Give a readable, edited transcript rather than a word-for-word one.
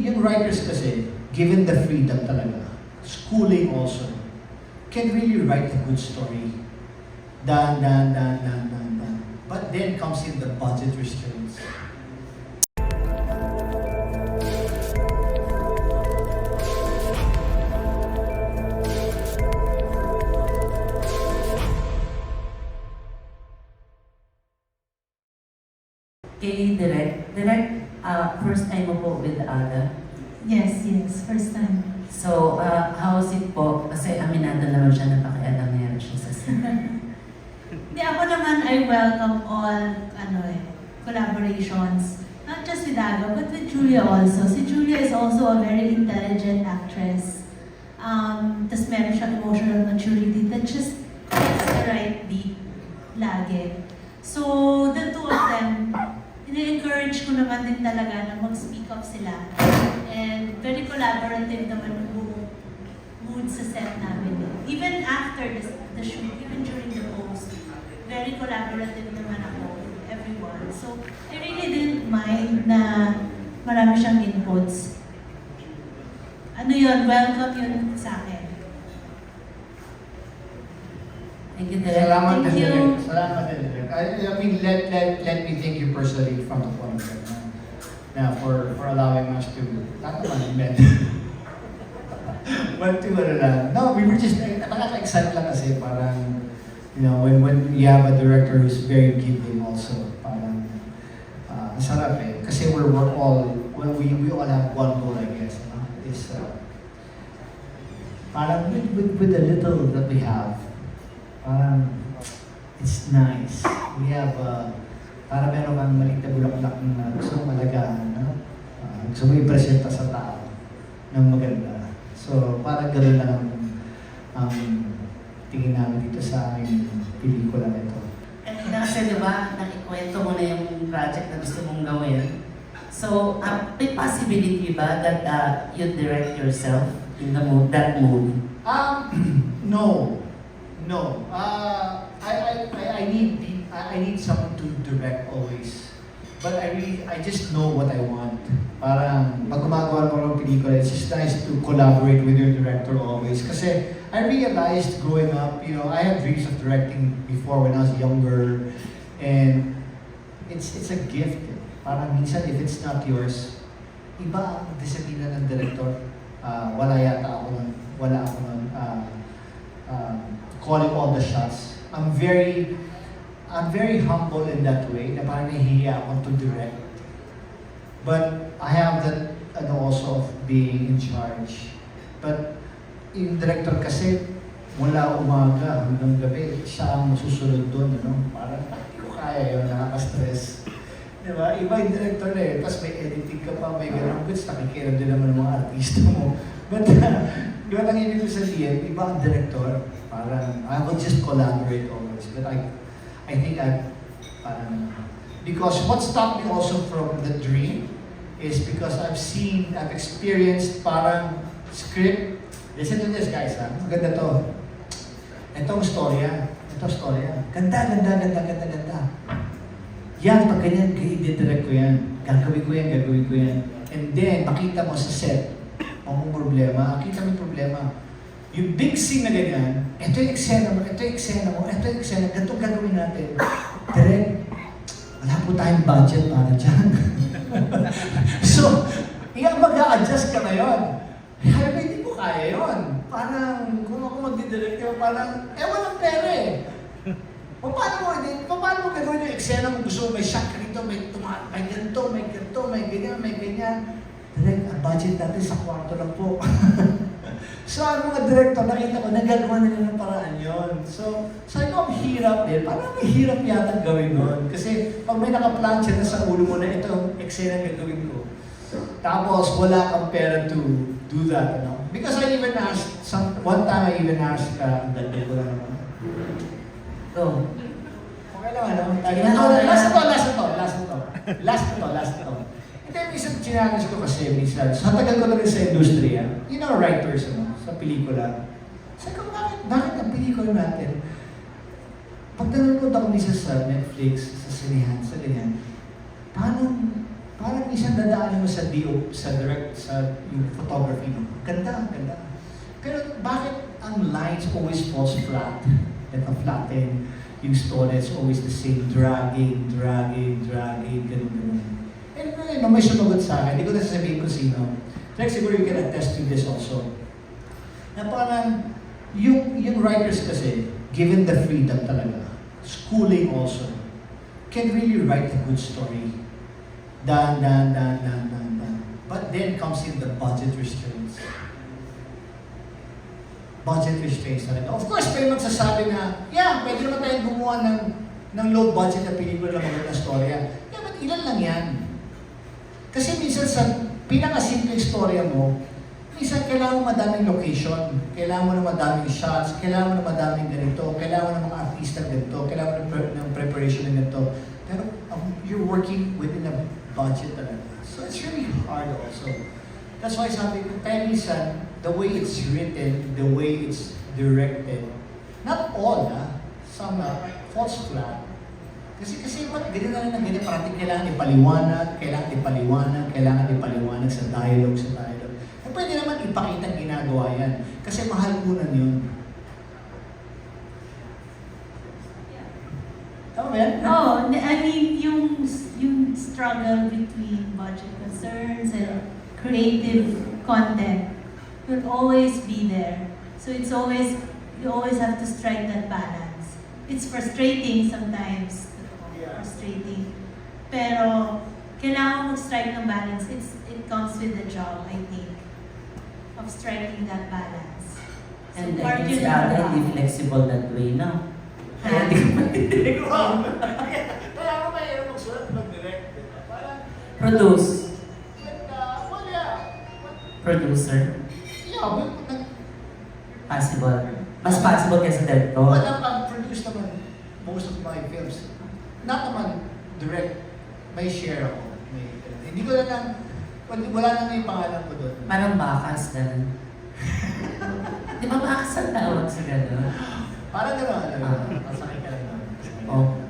Yung writers kasi, given the freedom talaga, schooling also, can really write a good story. Dan. But then comes in the budget restraints. Kay Direct, first time mo po with Ada. Yes, first time. So, how's it po? Kasi aminado naman siya na pakialam meron siya sa scene. Di ako naman, I welcome all collaborations. Not just with Aga, but with Julia also. Si Julia is also a very intelligent actress. Tapos meron siyang emotional maturity that just gets the right beat lagi. So, the two of them, ini-encourage ko naman din talaga na mag-speak up sila. And very collaborative naman yung mood sa set namin. Even after the shoot, even during the post, very collaborative naman ako with everyone. So, I really didn't mind na marami siyang inputs. Ano yun, welcome yun sa akin. Thank you, Direct. Salamat Thank din, you. Direk. Salamat din, Direk. I mean, let me thank you personally from the point of for allowing us to, not naman invent, but to, no, we were just, nakaka-excite lang kasi parang, when you have a director who's very giving also, parang, sarap eh. Kasi we all have one goal, I guess, is, parang with the little that we have, parang, it's nice. We have, para meron kang maliit na bulaklak na gusto mong alagaan, gusto mo i-presenta sa tao ng maganda. So, parang gano'n lang ang tingin namin dito sa aming pelikula nito. Kanina kasi diba, nakikwento mo na yung project na gusto mong gawin. So, may possibility ba that you direct yourself in that movie? No. I need someone to direct always. But I just know what I want. Parang pag gumagawa mo ng pelikula, it's just nice to collaborate with your director always. Kasi I realized growing up, I had dreams of directing before when I was younger. And it's a gift. Parang minsan if it's not yours, iba ang disiplina ng director. Wala ako nun calling all the shots. I'm very humble in that way, na parang nahihiya ako to direct. But I have that also of being in charge. But yung director kasi, mula umaga hanggang gabi, siya ang masusunod doon, Parang hindi ko kaya yun, nakaka-stress. Diba? Iba yung director eh, tapos may editing ka pa, may ganun goods, nakikiram din naman ng mga artista mo. But, di ba nang ibig sabihin, iba ang director, parang, I will just collaborate always. But I think because what stopped me also from the dream is because I've experienced parang script. Listen to this guys, maganda to. Itong storya. Ganda. Yan, pag ganyan, i-direct ko yan. Gagawin ko yan. And then, makita mo sa set, ang problema, makita mo yung problema. Yung big scene na ganyan, ito yung eksena mo, ganito gagawin natin. Direct, wala po tayong budget para dyan. So, mag-a-adjust ka na yun. Kaya hindi ko kaya yun. Parang, kung ako magdidirect yun, parang, walang pera eh. Paano mo gagawin yung eksena mo gusto mo, may shot ka rito, may ganito, may ganyan. Direct, ang budget natin sa kwarto lang po. So, ang mga director, nakita ko, nagagawa nila ng paraan yun. So, sabi ko, ang hirap din. Parang may hirap yata gawin nun. Kasi, pag may nakaplansya na sa ulo mo na ito ang eksena gagawin ko. Tapos, wala kang pera to do that, Because I even asked, one time I even asked, dagdag ko lang naman. Go. Okay lang, Last to. And then, isang challenge ko kasi, minsan, sa tagal ko na rin sa industriya, writers, sa pelikula. Sabi ko, bakit ang pelikula natin? Pag nanonood ako minsan sa Netflix, sa sinihan, sa ganyan, paano Parang isang dadaanin mo sa yung photography mo. Ganda, ganda. Pero bakit ang lines always falls flat? At flatten, yung story is always the same, dragging, ganun. And may sumagot sa akin, hindi ko na sasabihin kung sino. Like siguro you can attest to this also. Na parang, yung writers kasi, given the freedom talaga, schooling also, can really write a good story. Dan. But then comes in the budget restraints. Budget restraints talaga. Of course, may magsasabi na, yeah, pwede naman tayong gumawa ng low budget na pelikula na magandang storya. Yeah, but ilan lang yan? Kasi minsan sa pinaka-simple storya mo, minsan kailangan mo madaming location, kailangan mo na madaming shots, kailangan mo na madaming ganito, kailangan mo ng mga artista ganito, kailangan mo ng preparation ng ganito. Pero you're working within a budget talaga. So it's really hard also. That's why sabi ko, kaya minsan, the way it's written, the way it's directed, not all some falls flat. Kasi ba't ganyan na rin ang ganyan, parang kailangan ipaliwanag sa dialogue. Eh, pwede naman ipakita ang ginagawa yan. Kasi mahal kunan yun. Tama ba yan? Oh, I mean, yung struggle between budget concerns and creative content will always be there. So you always have to strike that balance. It's frustrating sometimes. Yeah. Frustrating. Pero, kailangan mag-strike ng balance. It comes with the job, I think, of striking that balance. And part then it's yun ng really job. flexible that way, no? Ha? Kaya ako mahirap magsulat, mag-direct. Parang, Produce. wala. Producer. Yeah, Possible. Mas possible kaysa director. wala pag-produce naman most of my films. Not naman direct, may share ako. Hindi ko lang, wala na yung pangalan ko doon. Parang bakas na. Di ba bakas ang tawag sa gano'n? Parang gano'n, masakit ka lang naman. Oh.